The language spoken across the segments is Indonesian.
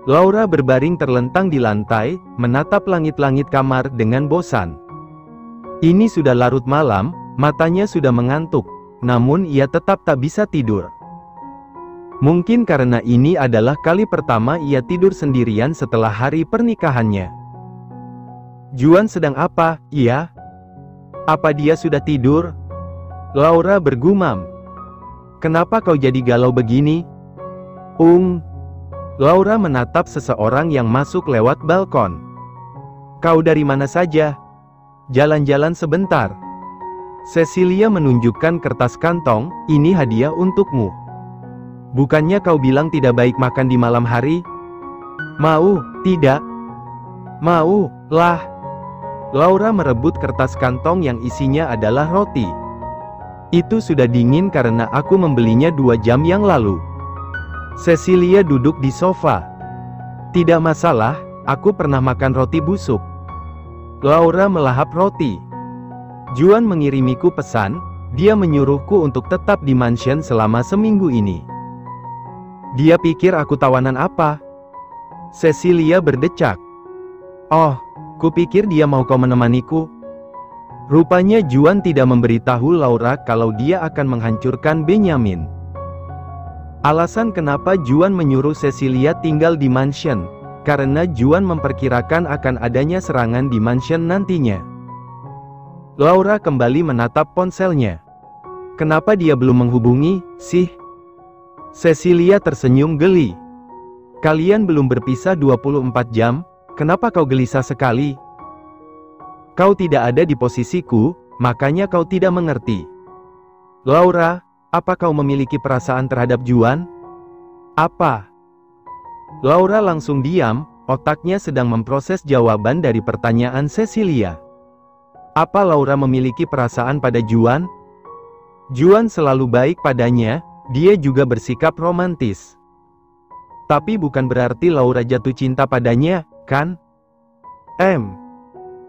Laura berbaring terlentang di lantai, menatap langit-langit kamar dengan bosan. Ini sudah larut malam, matanya sudah mengantuk, namun ia tetap tak bisa tidur. Mungkin karena ini adalah kali pertama ia tidur sendirian setelah hari pernikahannya. Juan sedang apa, iya? Apa dia sudah tidur? Laura bergumam. Kenapa kau jadi galau begini? Laura menatap seseorang yang masuk lewat balkon. Kau dari mana saja? Jalan-jalan sebentar. Cecilia menunjukkan kertas kantong, ini hadiah untukmu. Bukannya kau bilang tidak baik makan di malam hari? Mau, tidak? Mau, lah. Laura merebut kertas kantong yang isinya adalah roti. Itu sudah dingin karena aku membelinya 2 jam yang lalu. Cecilia duduk di sofa. Tidak masalah, aku pernah makan roti busuk. Laura melahap roti. Juan mengirimiku pesan, dia menyuruhku untuk tetap di mansion selama seminggu ini. Dia pikir aku tawanan apa? Cecilia berdecak. Oh, kupikir dia mau kau menemaniku. Rupanya Juan tidak memberitahu Laura kalau dia akan menghancurkan Benjamin. Alasan kenapa Juan menyuruh Cecilia tinggal di mansion, karena Juan memperkirakan akan adanya serangan di mansion nantinya. Laura kembali menatap ponselnya. Kenapa dia belum menghubungi, sih? Cecilia tersenyum geli. Kalian belum berpisah 24 jam, kenapa kau gelisah sekali? Kau tidak ada di posisiku, makanya kau tidak mengerti. Laura, apa kau memiliki perasaan terhadap Juan? Apa? Laura langsung diam, otaknya sedang memproses jawaban dari pertanyaan Cecilia. Apa Laura memiliki perasaan pada Juan? Juan selalu baik padanya, dia juga bersikap romantis. Tapi bukan berarti Laura jatuh cinta padanya, kan?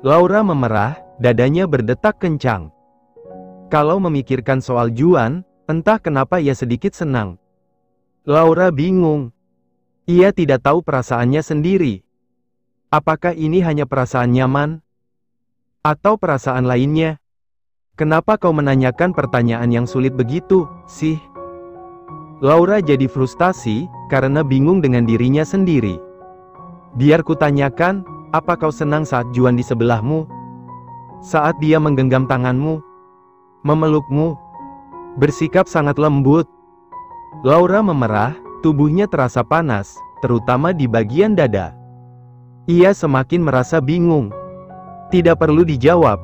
Laura memerah, dadanya berdetak kencang. Kalau memikirkan soal Juan, entah kenapa ia sedikit senang. Laura bingung. Ia tidak tahu perasaannya sendiri. Apakah ini hanya perasaan nyaman? Atau perasaan lainnya? Kenapa kau menanyakan pertanyaan yang sulit begitu, sih? Laura jadi frustasi, karena bingung dengan dirinya sendiri. Biar kutanyakan, apa kau senang saat Juan di sebelahmu? Saat dia menggenggam tanganmu? Memelukmu? Bersikap sangat lembut? Laura memerah, tubuhnya terasa panas, terutama di bagian dada. Ia semakin merasa bingung. Tidak perlu dijawab.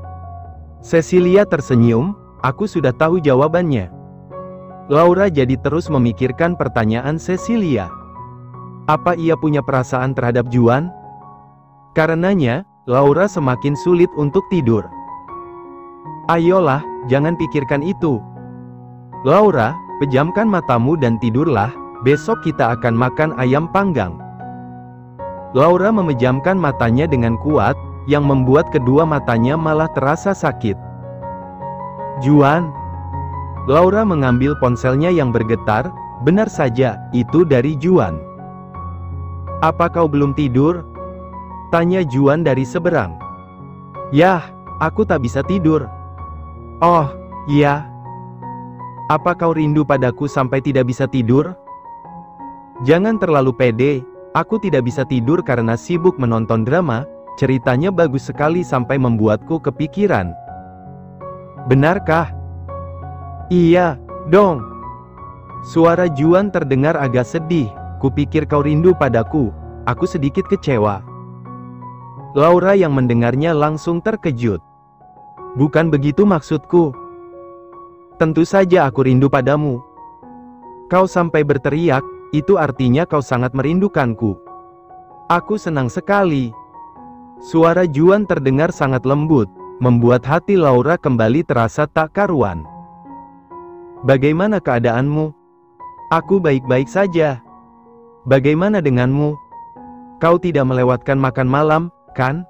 Cecilia tersenyum, aku sudah tahu jawabannya. Laura jadi terus memikirkan pertanyaan Cecilia. Apa ia punya perasaan terhadap Juan? Karenanya, Laura semakin sulit untuk tidur. Ayolah, jangan pikirkan itu. Laura, pejamkan matamu dan tidurlah, besok kita akan makan ayam panggang. Laura memejamkan matanya dengan kuat, yang membuat kedua matanya malah terasa sakit. Juan. Laura mengambil ponselnya yang bergetar, benar saja, itu dari Juan. Apa kau belum tidur? Tanya Juan dari seberang. Yah, aku tak bisa tidur. Oh, iya. Apa kau rindu padaku sampai tidak bisa tidur? Jangan terlalu pede, aku tidak bisa tidur karena sibuk menonton drama, ceritanya bagus sekali sampai membuatku kepikiran. Benarkah? Iya, dong. Suara Juan terdengar agak sedih, kupikir kau rindu padaku, aku sedikit kecewa. Laura yang mendengarnya langsung terkejut. Bukan begitu maksudku. Tentu saja aku rindu padamu. Kau sampai berteriak, itu artinya kau sangat merindukanku. Aku senang sekali. Suara Juan terdengar sangat lembut, membuat hati Laura kembali terasa tak karuan. Bagaimana keadaanmu? Aku baik-baik saja. Bagaimana denganmu? Kau tidak melewatkan makan malam, kan?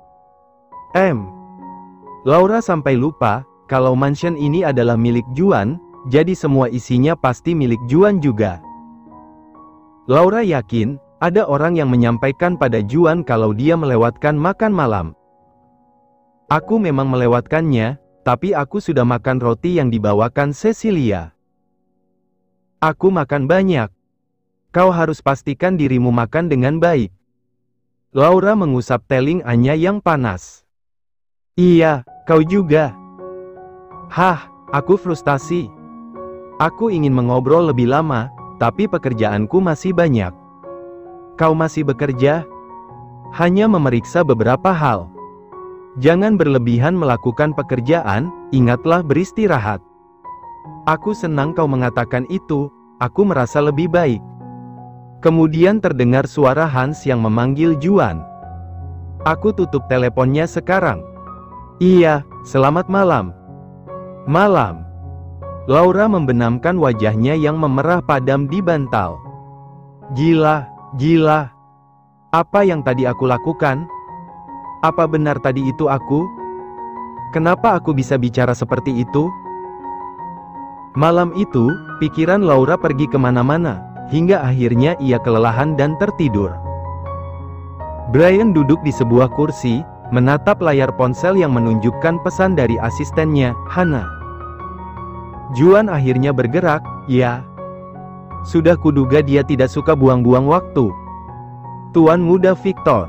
Laura sampai lupa, kalau mansion ini adalah milik Juan, jadi semua isinya pasti milik Juan juga. Laura yakin, ada orang yang menyampaikan pada Juan kalau dia melewatkan makan malam. Aku memang melewatkannya, tapi aku sudah makan roti yang dibawakan Cecilia. Aku makan banyak. Kau harus pastikan dirimu makan dengan baik. Laura mengusap teling Anya yang panas. Iya, kau juga. Hah, aku frustasi. Aku ingin mengobrol lebih lama, tapi pekerjaanku masih banyak. Kau masih bekerja? Hanya memeriksa beberapa hal. Jangan berlebihan melakukan pekerjaan, ingatlah beristirahat. Aku senang kau mengatakan itu, aku merasa lebih baik. Kemudian terdengar suara Hans yang memanggil Juan. Aku tutup teleponnya sekarang. Iya, selamat malam. Malam. Laura membenamkan wajahnya yang memerah padam di bantal. Gila, gila. Apa yang tadi aku lakukan? Apa benar tadi itu aku? Kenapa aku bisa bicara seperti itu? Malam itu, pikiran Laura pergi kemana-mana, hingga akhirnya ia kelelahan dan tertidur. Brian duduk di sebuah kursi, menatap layar ponsel yang menunjukkan pesan dari asistennya, Hannah. Juan akhirnya bergerak, ya. Sudah kuduga dia tidak suka buang-buang waktu. Tuan muda Victor.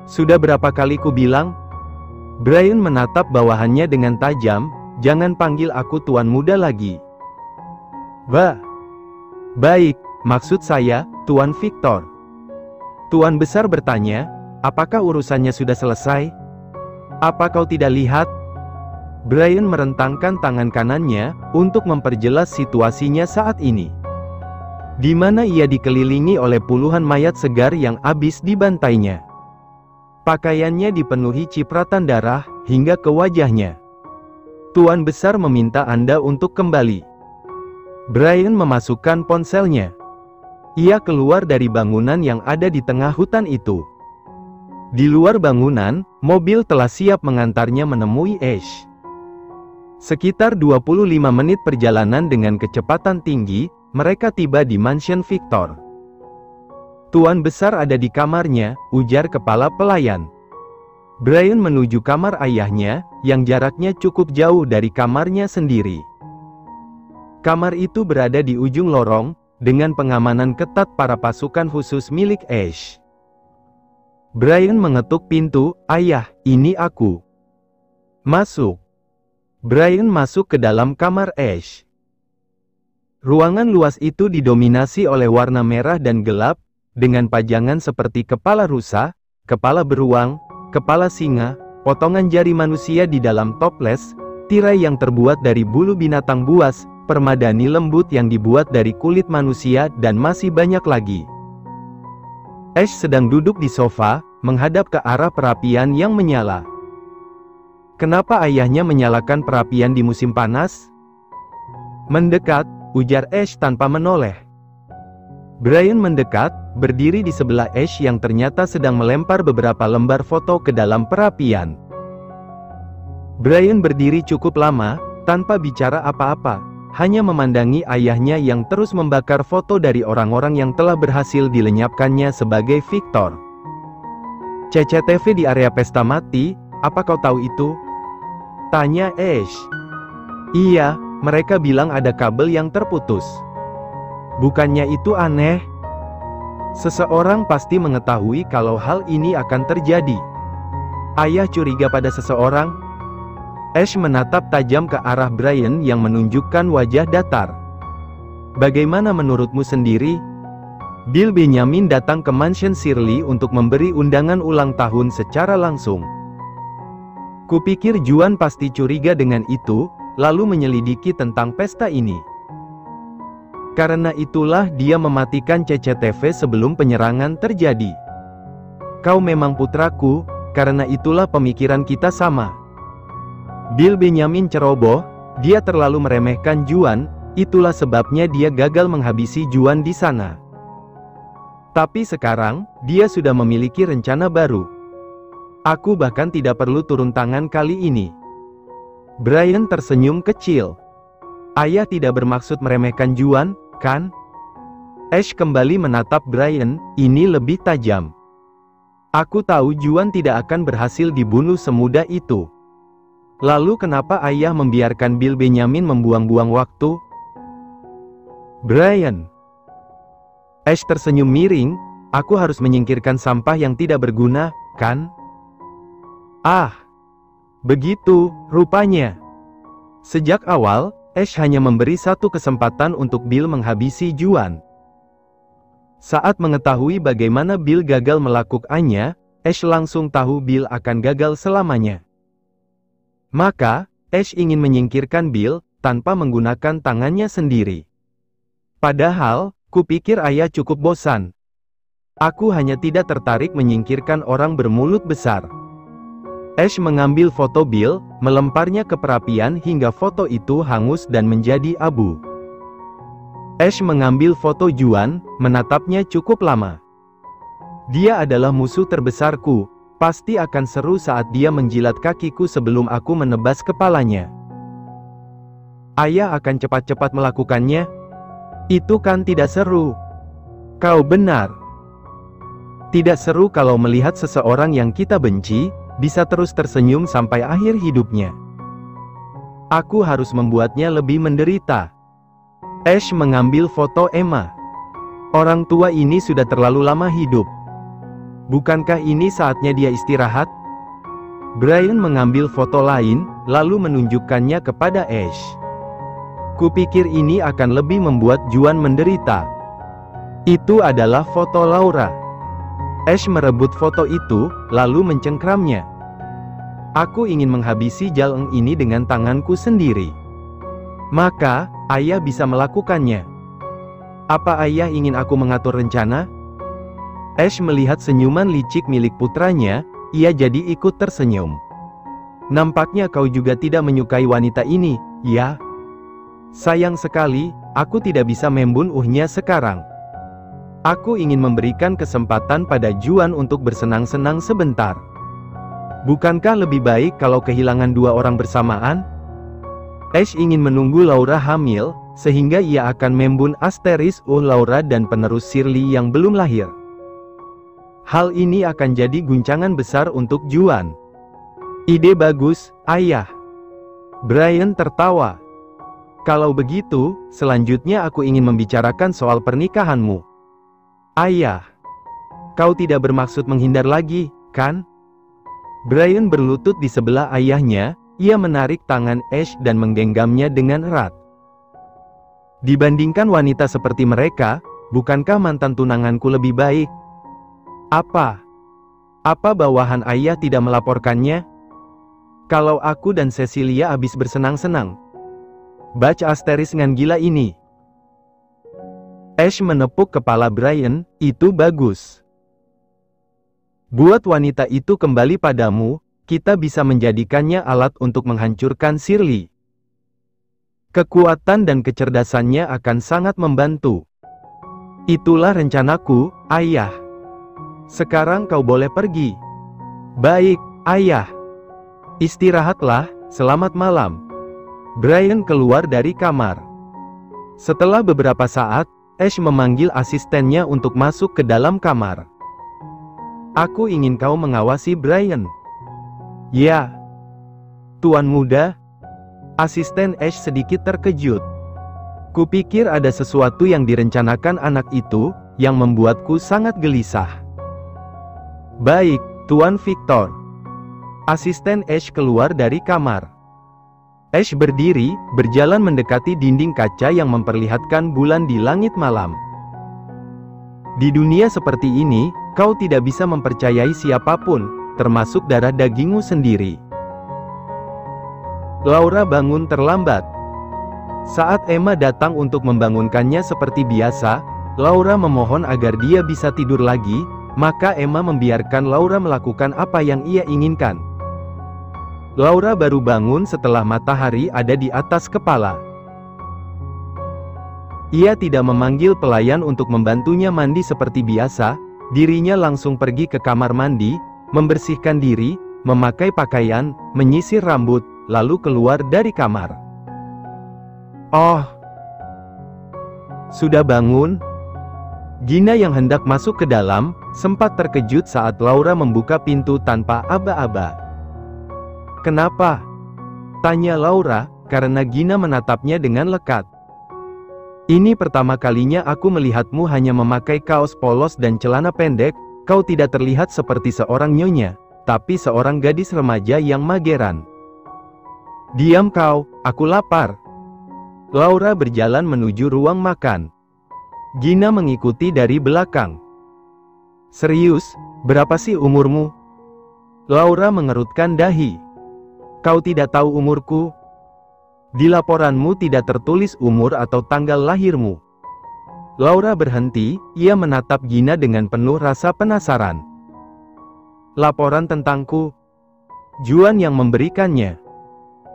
Sudah berapa kali ku bilang? Brian menatap bawahannya dengan tajam, jangan panggil aku tuan muda lagi. Baik, maksud saya, Tuan Victor. Tuan besar bertanya, apakah urusannya sudah selesai? Apa kau tidak lihat? Brian merentangkan tangan kanannya, untuk memperjelas situasinya saat ini. Di mana ia dikelilingi oleh puluhan mayat segar yang habis dibantainya. Pakaiannya dipenuhi cipratan darah, hingga ke wajahnya. Tuan besar meminta Anda untuk kembali. Brian memasukkan ponselnya. Ia keluar dari bangunan yang ada di tengah hutan itu. Di luar bangunan, mobil telah siap mengantarnya menemui Ash. Sekitar 25 menit perjalanan dengan kecepatan tinggi, mereka tiba di mansion Victor. Tuan besar ada di kamarnya, ujar kepala pelayan. Brian menuju kamar ayahnya, yang jaraknya cukup jauh dari kamarnya sendiri. Kamar itu berada di ujung lorong, dengan pengamanan ketat para pasukan khusus milik Ash. Brian mengetuk pintu, "Ayah, ini aku." "Masuk." Brian masuk ke dalam kamar Ash. Ruangan luas itu didominasi oleh warna merah dan gelap, dengan pajangan seperti kepala rusa, kepala beruang, kepala singa, potongan jari manusia di dalam toples, tirai yang terbuat dari bulu binatang buas, permadani lembut yang dibuat dari kulit manusia, dan masih banyak lagi. Ash sedang duduk di sofa, menghadap ke arah perapian yang menyala. Kenapa ayahnya menyalakan perapian di musim panas? Mendekat, ujar Ash tanpa menoleh. Brian mendekat, berdiri di sebelah Ash yang ternyata sedang melempar beberapa lembar foto ke dalam perapian. Brian berdiri cukup lama, tanpa bicara apa-apa, hanya memandangi ayahnya yang terus membakar foto dari orang-orang yang telah berhasil dilenyapkannya sebagai Victor. CCTV di area pesta mati, apa kau tahu itu? Tanya Ash. Iya, mereka bilang ada kabel yang terputus. Bukannya itu aneh? Seseorang pasti mengetahui kalau hal ini akan terjadi. Ayah curiga pada seseorang? Ash menatap tajam ke arah Brian yang menunjukkan wajah datar. Bagaimana menurutmu sendiri? Bill Benjamin datang ke mansion Shirley untuk memberi undangan ulang tahun secara langsung. Kupikir Juan pasti curiga dengan itu, lalu menyelidiki tentang pesta ini. Karena itulah dia mematikan CCTV sebelum penyerangan terjadi. Kau memang putraku, karena itulah pemikiran kita sama. Bill Benjamin ceroboh, dia terlalu meremehkan Juan, itulah sebabnya dia gagal menghabisi Juan di sana. Tapi sekarang, dia sudah memiliki rencana baru. Aku bahkan tidak perlu turun tangan kali ini. Brian tersenyum kecil. Ayah tidak bermaksud meremehkan Juan, kan? Ash kembali menatap Brian, ini lebih tajam. Aku tahu Juan tidak akan berhasil dibunuh semudah itu. Lalu kenapa ayah membiarkan Bill Benjamin membuang-buang waktu? Brian. Ash tersenyum miring, aku harus menyingkirkan sampah yang tidak berguna, kan? Ah. Begitu, rupanya. Sejak awal, Ash hanya memberi satu kesempatan untuk Bill menghabisi Juan. Saat mengetahui bagaimana Bill gagal melakukannya, Ash langsung tahu Bill akan gagal selamanya. Maka, Ash ingin menyingkirkan Bill, tanpa menggunakan tangannya sendiri. Padahal, kupikir ayah cukup bosan. Aku hanya tidak tertarik menyingkirkan orang bermulut besar. Ash mengambil foto Bill, melemparnya ke perapian hingga foto itu hangus dan menjadi abu. Ash mengambil foto Juan, menatapnya cukup lama. Dia adalah musuh terbesarku, pasti akan seru saat dia menjilat kakiku sebelum aku menebas kepalanya. Ayah akan cepat-cepat melakukannya? Itu kan tidak seru. Kau benar. Tidak seru kalau melihat seseorang yang kita benci, bisa terus tersenyum sampai akhir hidupnya. Aku harus membuatnya lebih menderita. Ash mengambil foto Emma. Orang tua ini sudah terlalu lama hidup. Bukankah ini saatnya dia istirahat? Brian mengambil foto lain, lalu menunjukkannya kepada Ash. Kupikir ini akan lebih membuat Juan menderita. Itu adalah foto Laura. Ash merebut foto itu, lalu mencengkramnya. Aku ingin menghabisi jaleng ini dengan tanganku sendiri. Maka, ayah bisa melakukannya. Apa ayah ingin aku mengatur rencana? Ash melihat senyuman licik milik putranya, ia jadi ikut tersenyum. Nampaknya kau juga tidak menyukai wanita ini, ya? Sayang sekali, aku tidak bisa membunuhnya sekarang. Aku ingin memberikan kesempatan pada Juan untuk bersenang-senang sebentar. Bukankah lebih baik kalau kehilangan dua orang bersamaan? Ash ingin menunggu Laura hamil, sehingga ia akan membunuh Laura dan penerus Shirley yang belum lahir. Hal ini akan jadi guncangan besar untuk Juan. Ide bagus, ayah. Brian tertawa. Kalau begitu, selanjutnya aku ingin membicarakan soal pernikahanmu. Ayah. Kau tidak bermaksud menghindar lagi, kan? Brian berlutut di sebelah ayahnya. Ia menarik tangan Ash dan menggenggamnya dengan erat. Dibandingkan wanita seperti mereka, bukankah mantan tunanganku lebih baik? Apa bawahan ayah tidak melaporkannya? Kalau aku dan Cecilia habis bersenang-senang. Baca ngan gila ini. Ash menepuk kepala Brian, itu bagus. Buat wanita itu kembali padamu, kita bisa menjadikannya alat untuk menghancurkan Shirley. Kekuatan dan kecerdasannya akan sangat membantu. Itulah rencanaku, ayah. Sekarang kau boleh pergi. Baik, ayah. Istirahatlah, selamat malam. Brian keluar dari kamar. Setelah beberapa saat, Ash memanggil asistennya untuk masuk ke dalam kamar. Aku ingin kau mengawasi Brian. Ya. Tuan muda. Asisten Ash sedikit terkejut. Kupikir ada sesuatu yang direncanakan anak itu, yang membuatku sangat gelisah. Baik, Tuan Victor. Asisten Ash keluar dari kamar. Ash berdiri, berjalan mendekati dinding kaca yang memperlihatkan bulan di langit malam. Di dunia seperti ini, kau tidak bisa mempercayai siapapun, termasuk darah dagingmu sendiri. Laura bangun terlambat. Saat Emma datang untuk membangunkannya seperti biasa, Laura memohon agar dia bisa tidur lagi, maka Emma membiarkan Laura melakukan apa yang ia inginkan. Laura baru bangun setelah matahari ada di atas kepala. Ia tidak memanggil pelayan untuk membantunya mandi seperti biasa, dirinya langsung pergi ke kamar mandi, membersihkan diri, memakai pakaian, menyisir rambut, lalu keluar dari kamar. Oh, sudah bangun? Gina yang hendak masuk ke dalam, sempat terkejut saat Laura membuka pintu tanpa aba-aba. "Kenapa?" tanya Laura, karena Gina menatapnya dengan lekat. "Ini pertama kalinya aku melihatmu hanya memakai kaos polos dan celana pendek, kau tidak terlihat seperti seorang nyonya, tapi seorang gadis remaja yang mageran." "Diam kau, aku lapar." Laura berjalan menuju ruang makan. Gina mengikuti dari belakang. "Serius, berapa sih umurmu?" Laura mengerutkan dahi. "Kau tidak tahu umurku? Di laporanmu tidak tertulis umur atau tanggal lahirmu." Laura berhenti, ia menatap Gina dengan penuh rasa penasaran. "Laporan tentangku? Juan yang memberikannya.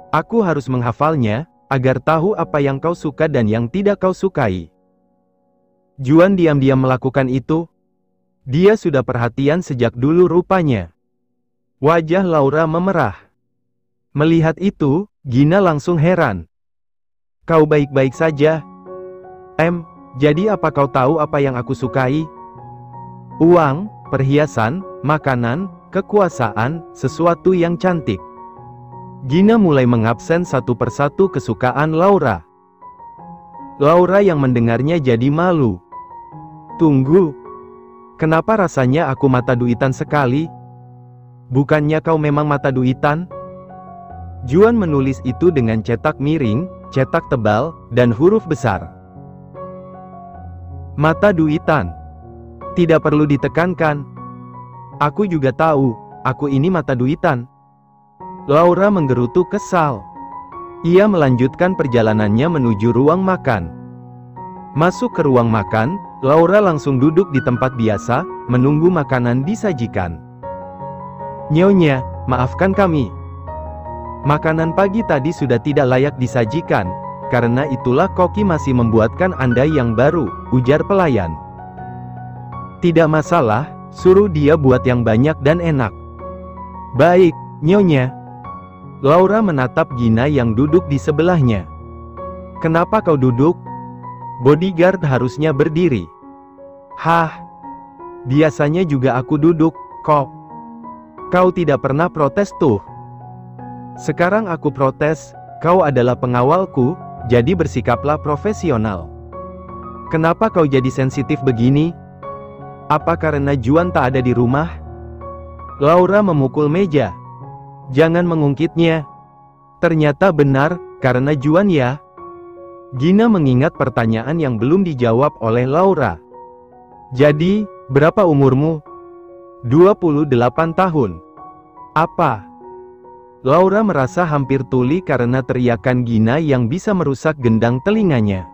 Aku harus menghafalnya, agar tahu apa yang kau suka dan yang tidak kau sukai." Juan diam-diam melakukan itu. Dia sudah perhatian sejak dulu rupanya. Wajah Laura memerah. Melihat itu, Gina langsung heran. "Kau baik-baik saja? Jadi apa kau tahu apa yang aku sukai? Uang, perhiasan, makanan, kekuasaan, sesuatu yang cantik." Gina mulai mengabsen satu persatu kesukaan Laura. Laura yang mendengarnya jadi malu. "Tunggu. Kenapa rasanya aku mata duitan sekali? Bukannya kau memang mata duitan?" Juan menulis itu dengan cetak miring, cetak tebal, dan huruf besar. "Mata duitan. Tidak perlu ditekankan. Aku juga tahu, aku ini mata duitan." Laura menggerutu kesal. Ia melanjutkan perjalanannya menuju ruang makan. Masuk ke ruang makan, Laura langsung duduk di tempat biasa, menunggu makanan disajikan. "Nyonya, maafkan kami. Makanan pagi tadi sudah tidak layak disajikan, karena itulah koki masih membuatkan Anda yang baru," ujar pelayan. "Tidak masalah, suruh dia buat yang banyak dan enak." "Baik, Nyonya." Laura menatap Gina yang duduk di sebelahnya. "Kenapa kau duduk? Bodyguard harusnya berdiri." "Hah? Biasanya juga aku duduk, kok. Kau tidak pernah protes tuh." "Sekarang aku protes, kau adalah pengawalku, jadi bersikaplah profesional." "Kenapa kau jadi sensitif begini? Apa karena Juan tak ada di rumah?" Laura memukul meja. "Jangan mengungkitnya. Ternyata benar, karena Juan ya?" Gina mengingat pertanyaan yang belum dijawab oleh Laura. "Jadi, berapa umurmu?" 28 tahun. "Apa?" Laura merasa hampir tuli karena teriakan Gina yang bisa merusak gendang telinganya.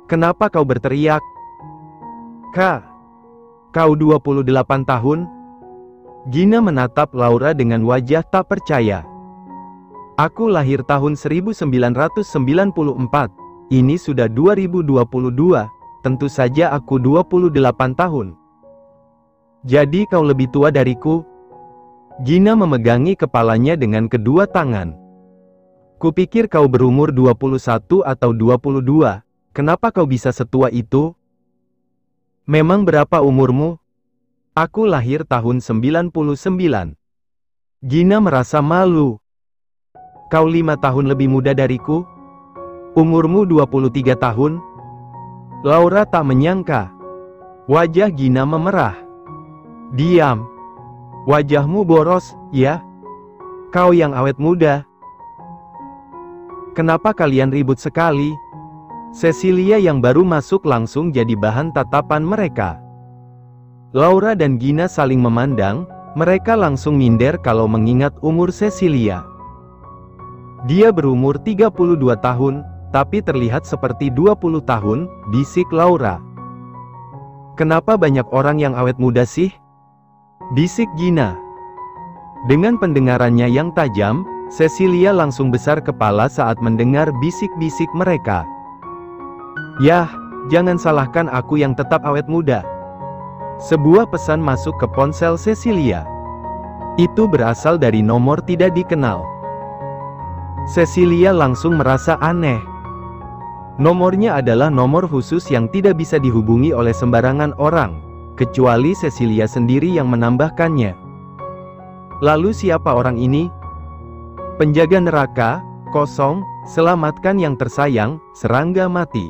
"Kenapa kau berteriak? Kak, kau 28 tahun?" Gina menatap Laura dengan wajah tak percaya. "Aku lahir tahun 1994. Ini sudah 2022. Tentu saja aku 28 tahun. Jadi kau lebih tua dariku?" Gina memegangi kepalanya dengan kedua tangan. "Kupikir kau berumur 21 atau 22. Kenapa kau bisa setua itu?" "Memang berapa umurmu?" "Aku lahir tahun 99. Gina merasa malu. "Kau 5 tahun lebih muda dariku? Umurmu 23 tahun? Laura tak menyangka. Wajah Gina memerah. "Diam. Wajahmu boros, ya? Kau yang awet muda. Kenapa kalian ribut sekali?" Cecilia yang baru masuk langsung jadi bahan tatapan mereka. Laura dan Gina saling memandang, mereka langsung minder kalau mengingat umur Cecilia. "Dia berumur 32 tahun, tapi terlihat seperti 20 tahun, bisik Laura. "Kenapa banyak orang yang awet muda sih?" bisik Gina. Dengan pendengarannya yang tajam, Cecilia langsung besar kepala saat mendengar bisik-bisik mereka. "Yah, jangan salahkan aku yang tetap awet muda." Sebuah pesan masuk ke ponsel Cecilia. Itu berasal dari nomor tidak dikenal. Cecilia langsung merasa aneh. Nomornya adalah nomor khusus yang tidak bisa dihubungi oleh sembarangan orang, kecuali Cecilia sendiri yang menambahkannya. Lalu siapa orang ini? Penjaga neraka, kosong, selamatkan yang tersayang, serangga mati.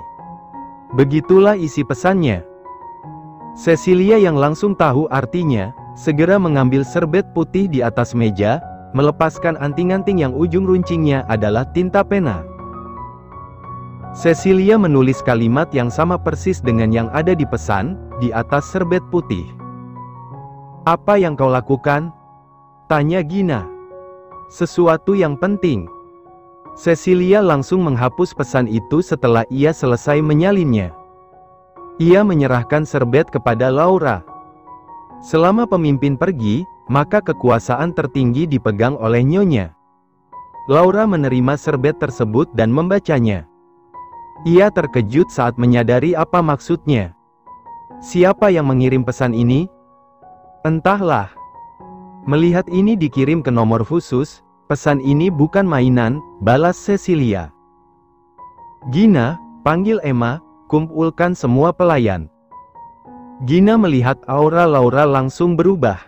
Begitulah isi pesannya. Cecilia yang langsung tahu artinya, segera mengambil serbet putih di atas meja, melepaskan anting-anting yang ujung runcingnya adalah tinta pena. Cecilia menulis kalimat yang sama persis dengan yang ada di pesan, di atas serbet putih. "Apa yang kau lakukan?" tanya Gina. "Sesuatu yang penting." Cecilia langsung menghapus pesan itu setelah ia selesai menyalinnya. Ia menyerahkan serbet kepada Laura. Selama pemimpin pergi, maka kekuasaan tertinggi dipegang oleh Nyonya. Laura menerima serbet tersebut dan membacanya. Ia terkejut saat menyadari apa maksudnya. Siapa yang mengirim pesan ini? Entahlah. Melihat ini dikirim ke nomor khusus, pesan ini bukan mainan, balas Cecilia. Gina, panggil Emma, kumpulkan semua pelayan. Gina melihat aura Laura langsung berubah.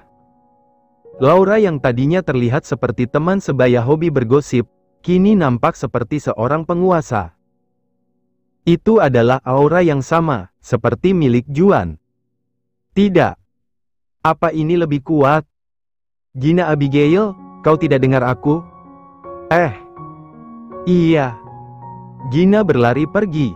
Laura yang tadinya terlihat seperti teman sebaya hobi bergosip, kini nampak seperti seorang penguasa. Itu adalah aura yang sama, seperti milik Juan. Tidak. Apa ini lebih kuat? Gina Abigail, kau tidak dengar aku? Iya. Gina berlari pergi.